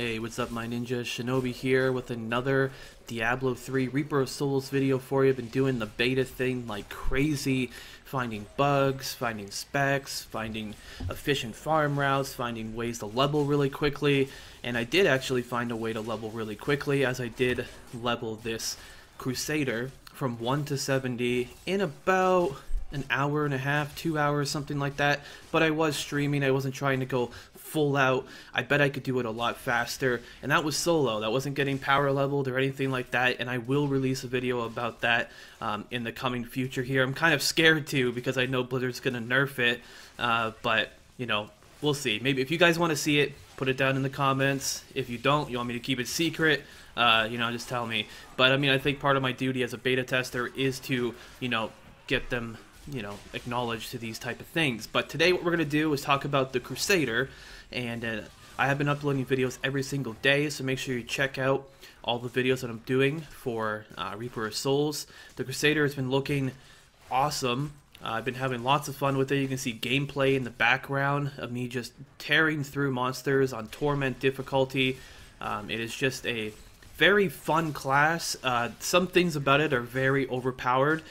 Hey, what's up, my ninja? Shinobi here with another Diablo 3 Reaper of Souls video for you. Been doing the beta thing like crazy, finding bugs, finding specs, finding efficient farm routes, finding ways to level really quickly, and I did actually find a way to level really quickly, as I did level this Crusader from 1 to 70 in about an hour and a half, 2 hours, something like that. But I was streaming, I wasn't trying to go full out. I bet I could do it a lot faster, and that was solo. That wasn't getting power leveled or anything like that, and I will release a video about that in the coming future here. I'm kind of scared too, because I know Blizzard's gonna nerf it, but you know, we'll see. Maybe if you guys want to see it, put it down in the comments. If you don't, you want me to keep it secret, you know, just tell me. But I mean, I think part of my duty as a beta tester is to, you know, get them, you know, acknowledged to these type of things. But today what we're going to do is talk about the Crusader, and I have been uploading videos every single day, so make sure you check out all the videos that I'm doing for Reaper of Souls. The Crusader has been looking awesome. I've been having lots of fun with it. You can see gameplay in the background of me just tearing through monsters on Torment difficulty. It is just a very fun class. Some things about it are very overpowered,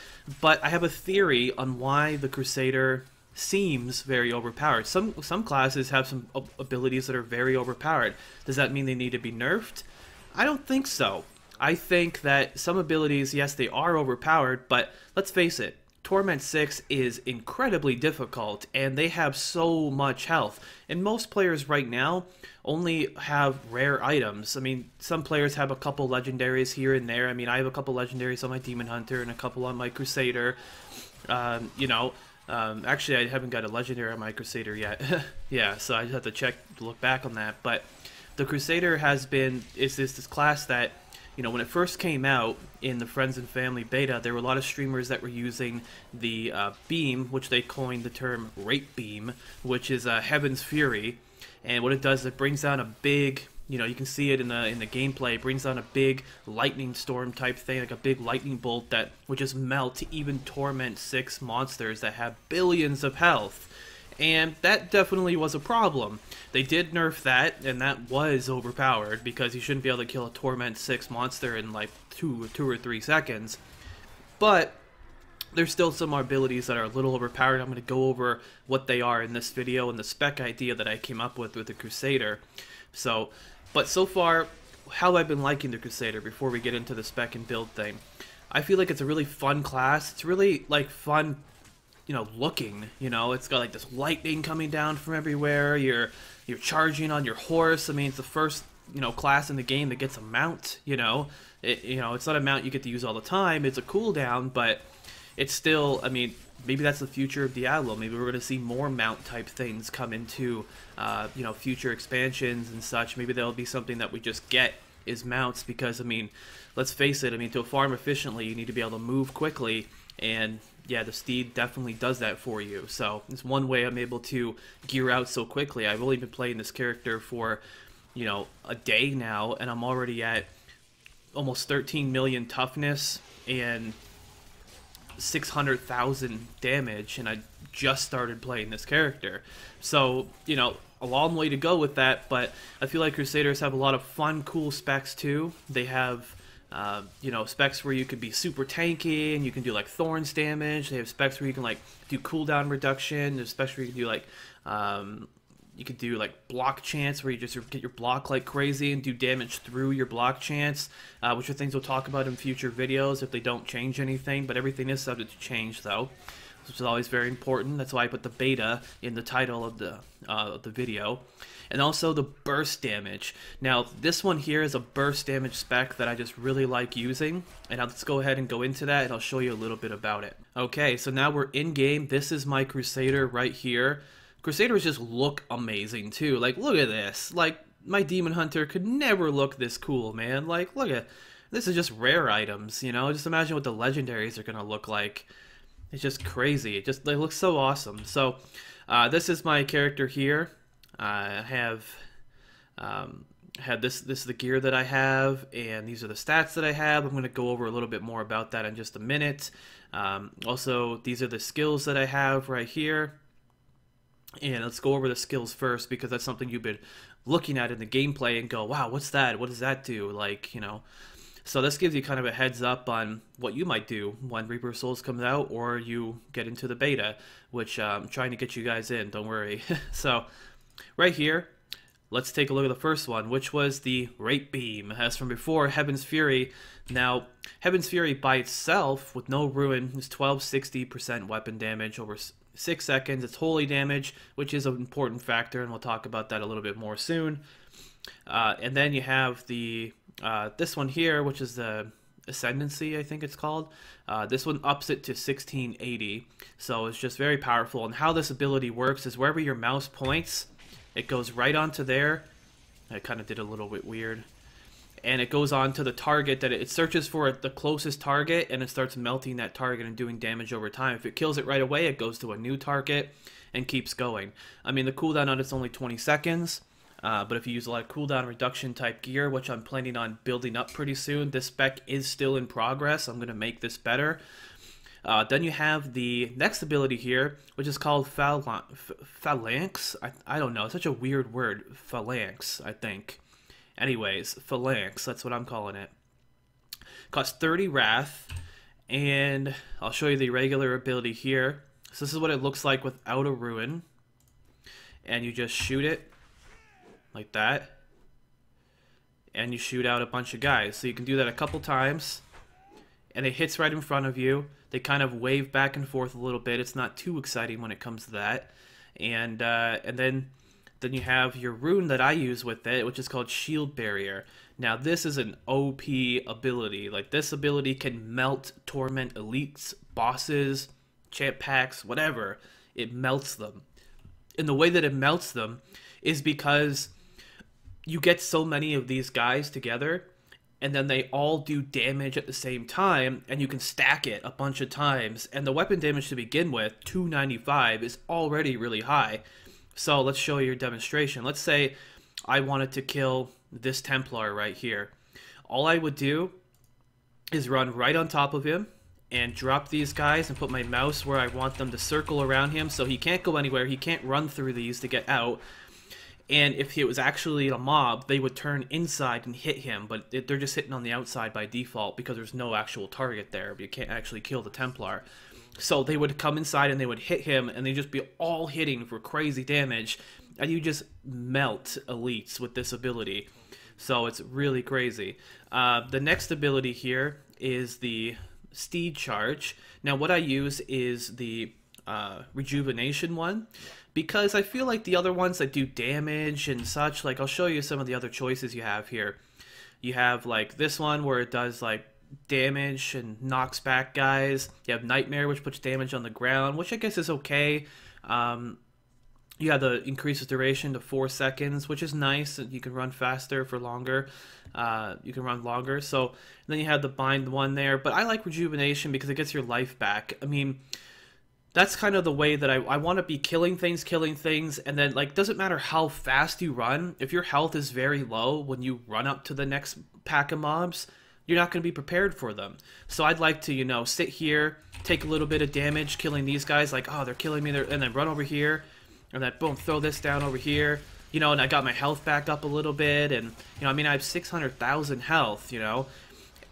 but I have a theory on why the Crusader seems very overpowered. Some classes have some abilities that are very overpowered. Does that mean they need to be nerfed? I don't think so. I think that some abilities, yes, they are overpowered, but let's face it, Torment 6 is incredibly difficult, and they have so much health. And most players right now only have rare items. I mean, some players have a couple legendaries here and there. I mean, I have a couple legendaries on my Demon Hunter and a couple on my Crusader. You know, actually, I haven't got a legendary on my Crusader yet. Yeah, so I just have to look back on that. But the Crusader is this class that, you know, when it first came out in the Friends and Family beta, there were a lot of streamers that were using the beam, which they coined the term Rape Beam, which is Heaven's Fury. And what it does is it brings down a big, you know, you can see it in the gameplay, it brings down a big lightning storm type thing, like a big lightning bolt that would just melt even Torment 6 monsters that have billions of health. And that definitely was a problem. They did nerf that, and that was overpowered, because you shouldn't be able to kill a Torment 6 monster in like two or 3 seconds. But there's still some abilities that are a little overpowered. I'm going to go over what they are in this video and the spec idea that I came up with the Crusader. But so far, how I've been liking the Crusader before we get into the spec and build thing. I feel like it's a really fun class. It's really like fun, you know, looking, you know, it's got like this lightning coming down from everywhere. You're charging on your horse. I mean, it's the first, you know, class in the game that gets a mount, you know. It's not a mount you get to use all the time. It's a cooldown, but it's still, I mean, maybe that's the future of Diablo. Maybe we're going to see more mount type things come into, you know, future expansions and such. Maybe that'll be something that we just get is mounts, because, I mean, let's face it, I mean, to farm efficiently, you need to be able to move quickly, and yeah, the steed definitely does that for you. So it's one way I'm able to gear out so quickly. I've only been playing this character for, you know, a day now, and I'm already at almost 13 million toughness and 600,000 damage, and I just started playing this character. So, you know, a long way to go with that, but I feel like Crusaders have a lot of fun, cool specs too. They have, you know, specs where you could be super tanky and you can do like thorns damage. They have specs where you can like do cooldown reduction. There's specs where you can do like, you could do like block chance, where you just get your block like crazy and do damage through your block chance, which are things we'll talk about in future videos if they don't change anything. But everything is subject to change though, which is always very important. That's why I put the beta in the title of the video. And also the burst damage. Now this one here is a burst damage spec that I just really like using, and let's go ahead and go into that, and I'll show you a little bit about it. Okay, so now we're in game. This is my Crusader right here. Crusaders just look amazing too. Like, look at this. Like, my Demon Hunter could never look this cool, man. Like, look at this. Is just rare items, you know. Just imagine what the legendaries are gonna look like. It's just crazy. They look so awesome. So this is my character here. I have this is the gear that I have, and these are the stats that I have. I'm going to go over a little bit more about that in just a minute. Also, these are the skills that I have right here. And let's go over the skills first, because that's something you've been looking at in the gameplay and go, wow, what's that? What does that do? Like, you know. So this gives you kind of a heads up on what you might do when Reaper of Souls comes out, or you get into the beta, which I'm trying to get you guys in, don't worry. So right here, let's take a look at the first one, which was the Rape Beam. As from before, Heaven's Fury. Now, Heaven's Fury by itself, with no ruin, is 1260% weapon damage over 6 seconds. It's holy damage, which is an important factor, and we'll talk about that a little bit more soon. And then you have the this one here, which is the Ascendancy, I think it's called. This one ups it to 1680, so it's just very powerful. And how this ability works is wherever your mouse points, it goes right onto there. I kind of did a little bit weird. And it goes on to the target that it searches for the closest target, and it starts melting that target and doing damage over time. If it kills it right away, it goes to a new target and keeps going. I mean, the cooldown on it's only 20 seconds, but if you use a lot of cooldown reduction type gear, which I'm planning on building up pretty soon, this spec is still in progress. I'm going to make this better. Then you have the next ability here, which is called Phalanx. I don't know, it's such a weird word. Phalanx, I think. Anyways, Phalanx, that's what I'm calling it. Costs 30 Wrath, and I'll show you the regular ability here. So this is what it looks like without a ruin. And you just shoot it, like that. And you shoot out a bunch of guys. So you can do that a couple times. And it hits right in front of you. They kind of wave back and forth a little bit. It's not too exciting when it comes to that. And then you have your rune that I use with it, which is called Shield Barrier. Now this is an OP ability. Like, this ability can melt Torment elites, bosses, champ packs, whatever. It melts them. And the way that it melts them is because you get so many of these guys together, and then they all do damage at the same time, and you can stack it a bunch of times. And the weapon damage to begin with, 295, is already really high. So let's show you your demonstration. Let's say I wanted to kill this Templar right here. All I would do is run right on top of him and drop these guys and put my mouse where I want them to circle around him, so he can't go anywhere. He can't run through these to get out. And if it was actually a mob, they would turn inside and hit him, but they're just hitting on the outside by default because there's no actual target there. But you can't actually kill the Templar. So they would come inside and they would hit him, and they'd just be all hitting for crazy damage, and you just melt elites with this ability. So it's really crazy. The next ability here is the Steed Charge. Now what I use is the Rejuvenation one, because I feel like the other ones that do damage and such, like I'll show you some of the other choices you have here. You have like this one where it does like damage and knocks back guys. You have Nightmare, which puts damage on the ground, which I guess is okay. You have the increases duration to 4 seconds, which is nice. You can run faster for longer. You can run longer. So then you have the Bind one there, but I like Rejuvenation because it gets your life back. I mean, that's kind of the way that I want to be killing things, and then, like, doesn't matter how fast you run. If your health is very low when you run up to the next pack of mobs, you're not going to be prepared for them. So I'd like to, you know, sit here, take a little bit of damage, killing these guys, like, oh, they're killing me, and then run over here, and then, boom, throw this down over here, you know, and I got my health back up a little bit, and, you know, I mean, I have 600,000 health, you know,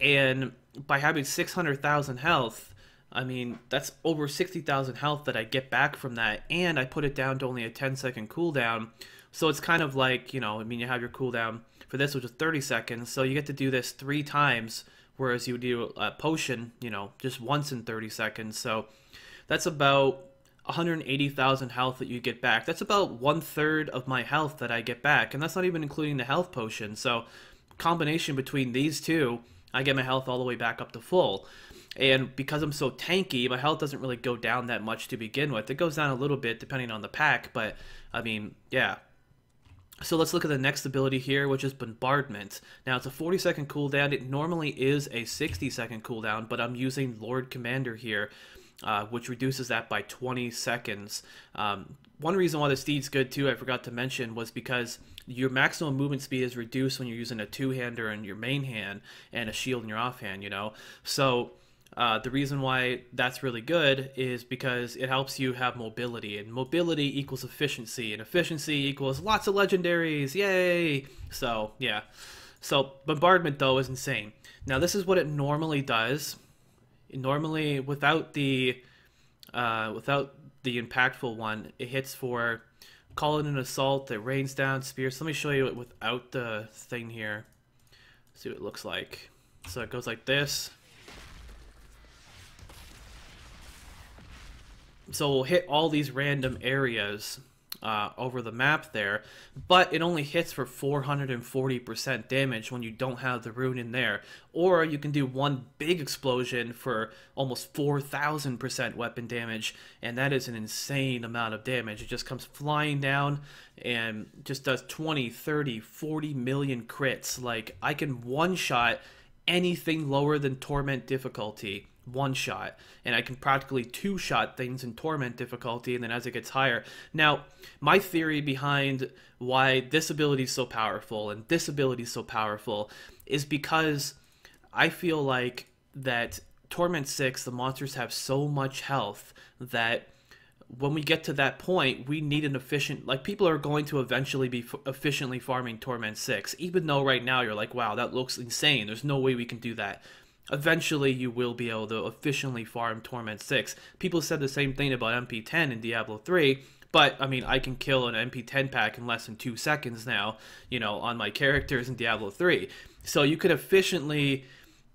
and by having 600,000 health, I mean, that's over 60,000 health that I get back from that, and I put it down to only a 10-second cooldown. So it's kind of like, you know, I mean, you have your cooldown for this, which is 30 seconds, so you get to do this 3 times, whereas you do a potion, you know, just once in 30 seconds. So that's about 180,000 health that you get back. That's about 1/3 of my health that I get back, and that's not even including the health potion. So combination between these two, I get my health all the way back up to full. And because I'm so tanky, my health doesn't really go down that much to begin with. It goes down a little bit depending on the pack, but I mean, yeah. So let's look at the next ability here, which is Bombardment. Now it's a 40-second cooldown. It normally is a 60-second cooldown, but I'm using Lord Commander here, which reduces that by 20 seconds. One reason why the Steed's good too, I forgot to mention, was because your maximum movement speed is reduced when you're using a two-hander in your main hand and a shield in your offhand, you know? So The reason why that's really good is because it helps you have mobility, and mobility equals efficiency, and efficiency equals lots of legendaries. Yay! So yeah, so bombardment though is insane. Now this is what it normally does. Normally, without the impactful one, it hits for, call it an assault, it rains down spears. So let me show you it without the thing here. See what it looks like. So it goes like this. So we'll hit all these random areas over the map there, but it only hits for 440% damage when you don't have the rune in there. Or you can do one big explosion for almost 4,000% weapon damage, and that is an insane amount of damage. It just comes flying down and just does 20, 30, 40 million crits. Like, I can one-shot anything lower than Torment difficulty. One shot, and I can practically two shot things in Torment difficulty, and then as it gets higher. Now, my theory behind why this ability is so powerful and this ability is so powerful is because I feel like that Torment 6, the monsters have so much health that when we get to that point, we need an efficient, like, people are going to eventually be efficiently farming Torment 6, even though right now you're like, wow, that looks insane, there's no way we can do that. Eventually, you will be able to efficiently farm Torment 6. People said the same thing about MP10 in Diablo 3, but, I mean, I can kill an MP10 pack in less than 2 seconds now, you know, on my characters in Diablo 3. So you could efficiently,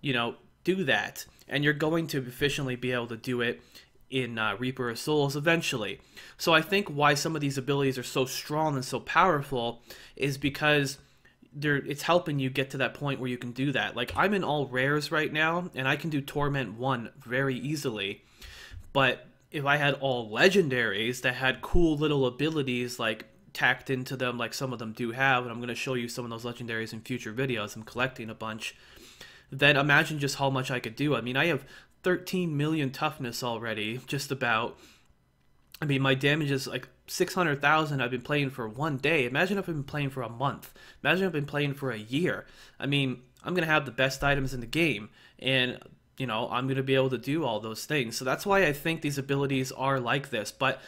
you know, do that, and you're going to efficiently be able to do it in Reaper of Souls eventually. So I think why some of these abilities are so strong and so powerful is because it's helping you get to that point where you can do that. Like, I'm in all rares right now, and I can do Torment 1 very easily. But if I had all legendaries that had cool little abilities, like, tacked into them, like some of them do have, and I'm going to show you some of those legendaries in future videos, I'm collecting a bunch, then imagine just how much I could do. I mean, I have 13 million toughness already, just about. I mean, my damage is like 600,000. I've been playing for 1 day. Imagine if I've been playing for a month. Imagine if I've been playing for a year. I mean, I'm going to have the best items in the game. And, you know, I'm going to be able to do all those things. So that's why I think these abilities are like this. But,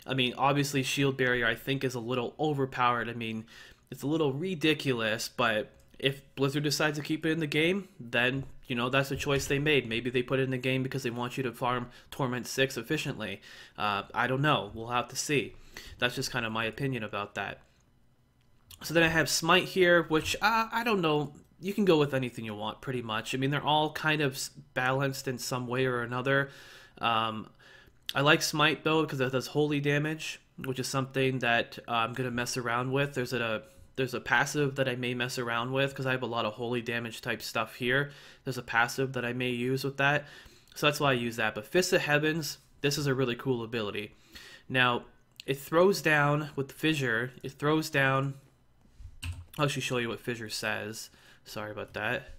I mean, obviously Shield Barrier I think is a little overpowered. I mean, it's a little ridiculous, but if Blizzard decides to keep it in the game, then, you know, that's a choice they made. Maybe they put it in the game because they want you to farm Torment 6 efficiently. I don't know. We'll have to see. That's just kind of my opinion about that. So then I have Smite here, which I don't know. You can go with anything you want, pretty much. I mean, they're all kind of balanced in some way or another. I like Smite, though, because it does holy damage, which is something that I'm going to mess around with. There's a passive that I may mess around with because I have a lot of holy damage type stuff here. There's a passive that I may use with that. So that's why I use that. But Fist of Heavens, this is a really cool ability. Now, it throws down with the Fissure. It throws down... I'll actually show you what Fissure says. Sorry about that.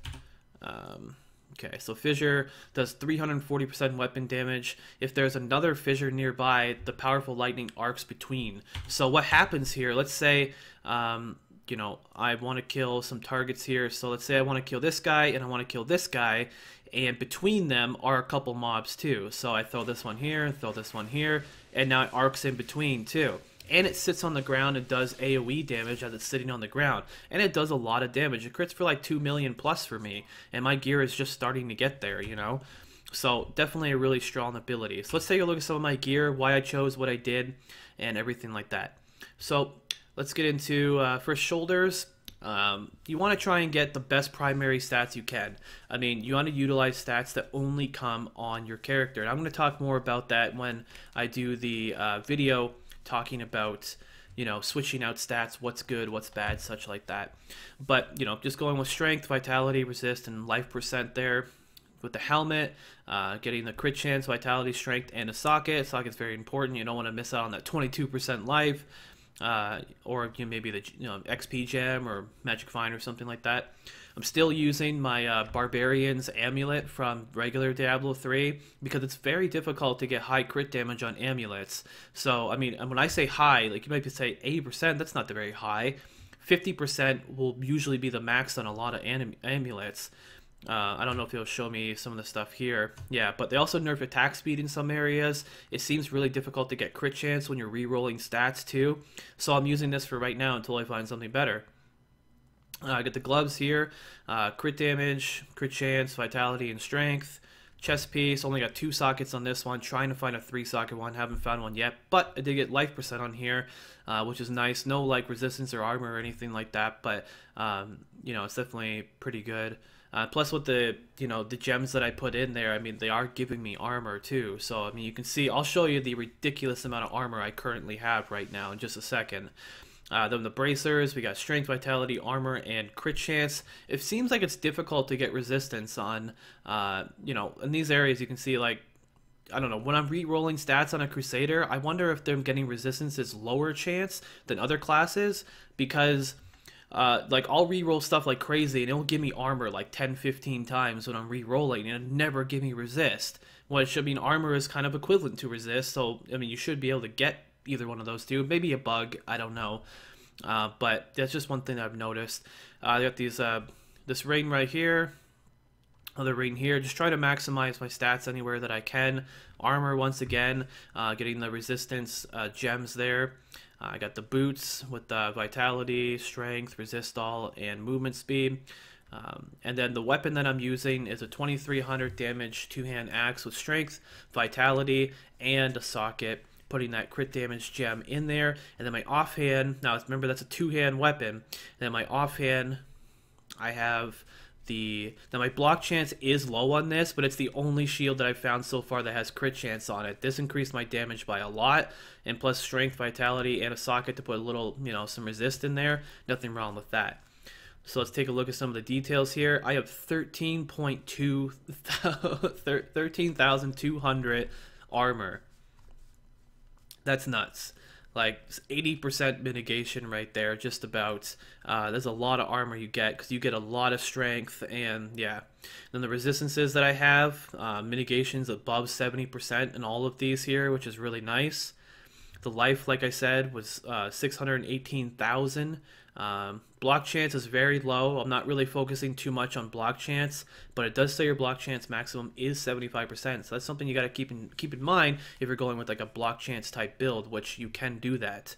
Okay, so Fissure does 340% weapon damage. If there's another Fissure nearby, the powerful lightning arcs between. So what happens here, let's say, you know, I want to kill some targets here. So let's say I want to kill this guy and I want to kill this guy. And between them are a couple mobs too. So I throw this one here, throw this one here, and now it arcs in between too. And it sits on the ground and does AoE damage as it's sitting on the ground. And it does a lot of damage. It crits for like 2 million plus for me. And my gear is just starting to get there, you know. So definitely a really strong ability. So let's take a look at some of my gear, why I chose what I did, and everything like that. So let's get into first shoulders. You want to try and get the best primary stats you can. I mean, you want to utilize stats that only come on your character. And I'm going to talk more about that when I do the video talking about, you know, switching out stats, what's good, what's bad, such like that. But, you know, just going with strength, vitality, resist, and life percent there. With the helmet, getting the crit chance, vitality, strength, and a socket. Socket's very important. You don't want to miss out on that 22% life. Or you know, maybe the XP gem or magic vine or something like that. I'm still using my Barbarian's amulet from regular Diablo 3 because it's very difficult to get high crit damage on amulets. So I mean, when I say high, like you might say 80%, that's not very high. 50% will usually be the max on a lot of amulets. I don't know if it'll show me some of the stuff here. Yeah, but they also nerf attack speed in some areas. It seems really difficult to get crit chance when you're re-rolling stats too. So I'm using this for right now until I find something better. I get the gloves here, crit damage, crit chance, vitality, and strength. Chest piece, only got 2 sockets on this one, trying to find a 3-socket one, haven't found one yet, but I did get life percent on here, which is nice. No like resistance or armor or anything like that, but you know, it's definitely pretty good. Plus with the, you know, the gems that I put in there, I mean, they are giving me armor too. So, I mean, you can see, I'll show you the ridiculous amount of armor I currently have right now in just a second. Then the bracers, we got strength, vitality, armor, and crit chance. It seems like it's difficult to get resistance on, you know, in these areas you can see, like, I don't know, when I'm re-rolling stats on a Crusader, I wonder if them getting resistance is lower chance than other classes, because like, I'll re-roll stuff like crazy and it'll give me armor like 10-15 times when I'm re-rolling, and it'll never give me resist. Well, it should mean armor is kind of equivalent to resist, so I mean, you should be able to get either one of those two. Maybe a bug, I don't know, but that's just one thing that I've noticed. I got these this ring right here, other ring here, just try to maximize my stats anywhere that I can. Armor, once again, getting the resistance gems there. I got the boots with vitality, strength, resist all, and movement speed. And then the weapon that I'm using is a 2300 damage 2-hand axe with strength, vitality, and a socket, putting that crit damage gem in there. And then my offhand, now remember that's a 2-hand weapon, and then my offhand, I have now my block chance is low on this, but it's the only shield that I've found so far that has crit chance on it. This increased my damage by a lot, and plus strength, vitality, and a socket to put a little, you know, some resist in there. Nothing wrong with that. So let's take a look at some of the details here. I have 13,200 armor. That's nuts. Like 80% mitigation right there, just about. There's a lot of armor you get because you get a lot of strength, and yeah. Then the resistances that I have, mitigations above 70% in all of these here, which is really nice. The life, like I said, was 618,000. Block chance is very low. I'm not really focusing too much on block chance, but it does say your block chance maximum is 75%. So that's something you got to keep in mind if you're going with like a block chance type build, which you can do that.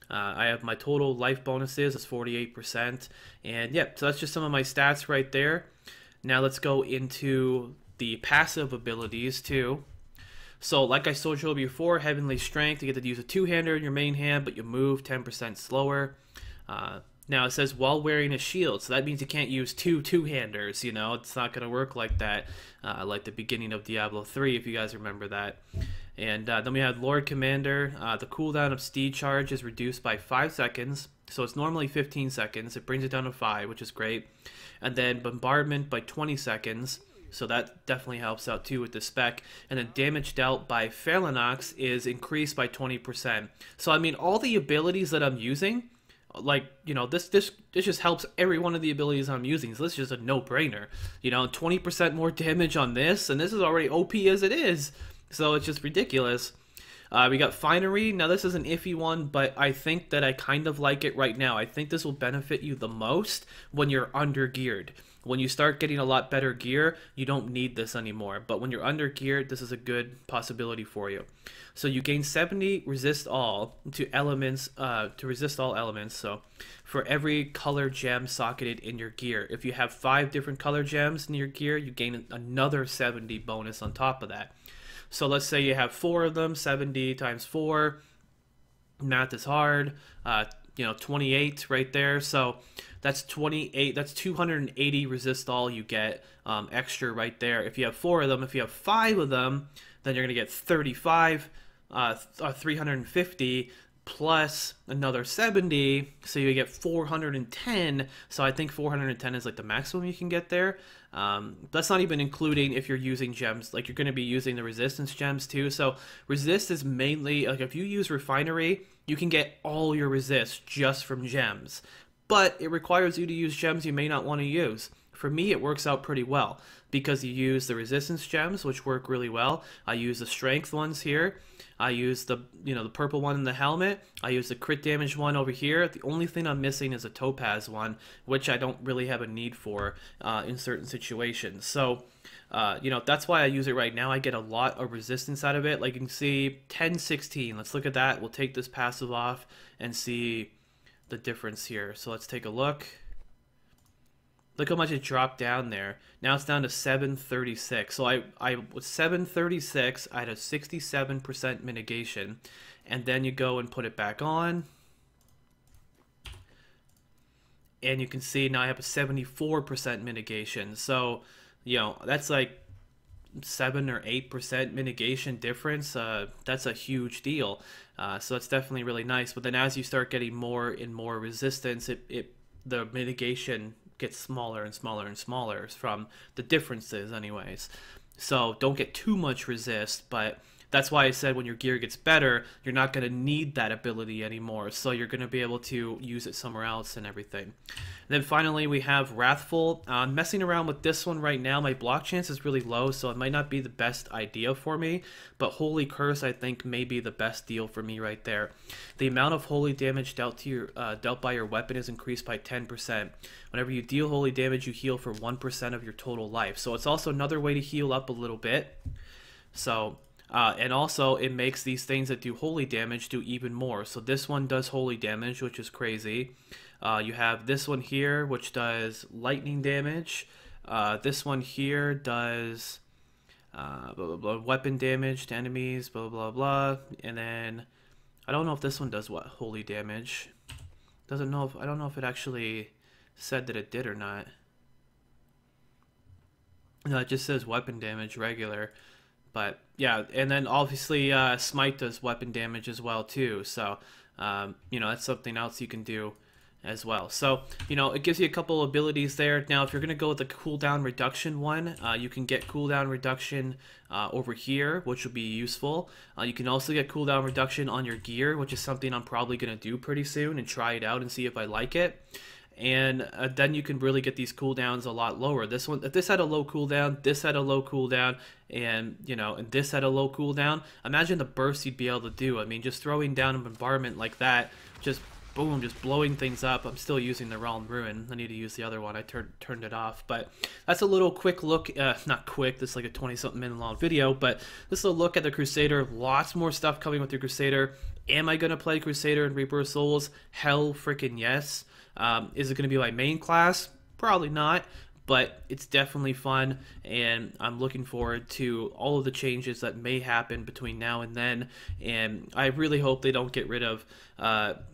I have my total life bonuses is 48%, and yep. So that's just some of my stats right there. Now let's go into the passive abilities too. So like I showed you before, Heavenly Strength, you get to use a 2-hander in your main hand, but you move 10% slower. Now it says while wearing a shield, so that means you can't use two-handers, you know, it's not going to work like that, like the beginning of Diablo 3, if you guys remember that. And then we have Lord Commander. The cooldown of Steed Charge is reduced by 5 seconds, so it's normally 15 seconds, it brings it down to 5, which is great. And then Bombardment by 20 seconds, so that definitely helps out too with the spec. And then damage dealt by Phalanx is increased by 20%. So I mean, all the abilities that I'm using, like, you know, this just helps every one of the abilities I'm using. So this is just a no-brainer. You know, 20% more damage on this, and this is already OP as it is. So it's just ridiculous. We got Finery. Now this is an iffy one, but I think that I kind of like it right now. I think this will benefit you the most when you're under-geared. When you start getting a lot better gear, you don't need this anymore. But when you're under-geared, this is a good possibility for you. So you gain 70 resist all to elements, to resist all elements. So for every color gem socketed in your gear, if you have 5 different color gems in your gear, you gain another 70 bonus on top of that. So let's say you have 4 of them, 70 times 4. Math is hard. You know, 28 right there. So that's 28. That's 280 resist all you get extra right there. If you have 4 of them, if you have 5 of them, then you're gonna get 35, 350 plus another 70, so you get 410. So I think 410 is like the maximum you can get there. That's not even including if you're using gems, like you're going to be using the resistance gems too. So resist is mainly, like if you use Refinery, you can get all your resist just from gems, but it requires you to use gems you may not want to use. For me, it works out pretty well because you use the resistance gems, which work really well. I use the strength ones here. I use the the purple one in the helmet. I use the crit damage one over here. The only thing I'm missing is a topaz one, which I don't really have a need for in certain situations. So that's why I use it right now. I get a lot of resistance out of it. Like you can see 10-16. Let's look at that. We'll take this passive off and see the difference here. So let's take a look. Look how much it dropped down there. Now it's down to 736. So I was 736. I had a 67% mitigation. And then you go and put it back on. And you can see now I have a 74% mitigation. So, that's like 7 or 8% mitigation difference. That's a huge deal. So it's definitely really nice. But then as you start getting more and more resistance, the mitigation gets smaller and smaller and smaller from the differences anyways. So don't get too much resist, but that's why I said when your gear gets better, you're not going to need that ability anymore. So you're going to be able to use it somewhere else and everything. And then finally, we have Wrathful. I'm messing around with this one right now. My block chance is really low, so it might not be the best idea for me. But Holy Curse, I think, may be the best deal for me right there. The amount of holy damage dealt by your weapon is increased by 10%. Whenever you deal holy damage, you heal for 1% of your total life. So it's also another way to heal up a little bit. So... and also, it makes these things that do holy damage do even more. So this one does holy damage, which is crazy. You have this one here, which does lightning damage. This one here does blah, blah, blah, weapon damage to enemies, blah, blah, blah. And then, I don't know if this one does what holy damage. I don't know if it actually said that it did or not. No, it just says weapon damage, regular. But yeah, and then obviously Smite does weapon damage as well too. So that's something else you can do as well. So it gives you a couple abilities there. Now if you're gonna go with the cooldown reduction one, you can get cooldown reduction over here, which will be useful. You can also get cooldown reduction on your gear, which is something I'm probably gonna do pretty soon and try it out and see if I like it. And then you can really get these cooldowns a lot lower. This one, if this had a low cooldown, this had a low cooldown, and and this had a low cooldown. Imagine the burst you'd be able to do. I mean, just throwing down a bombardment like that, just boom, just blowing things up. I'm still using the Realm Ruin. I need to use the other one. I turned it off. But that's a little quick look. Not quick. This is like a 20-something minute long video. But this is a look at the Crusader. Lots more stuff coming with the Crusader. Am I gonna play Crusader and Reaper of Souls? Hell freaking yes. Is it going to be my main class? Probably not, but it's definitely fun, and I'm looking forward to all of the changes that may happen between now and then, and I really hope they don't get rid of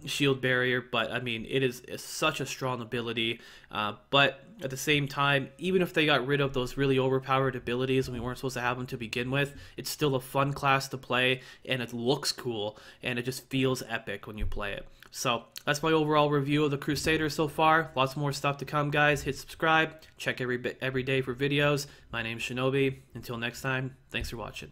Shield Barrier, but I mean, it's such a strong ability, but at the same time, even if they got rid of those really overpowered abilities and we weren't supposed to have them to begin with, it's still a fun class to play, and it looks cool, and it just feels epic when you play it. So that's my overall review of the Crusader so far. Lots more stuff to come, guys. Hit subscribe. Check every day for videos. My name's Shinobi. Until next time, thanks for watching.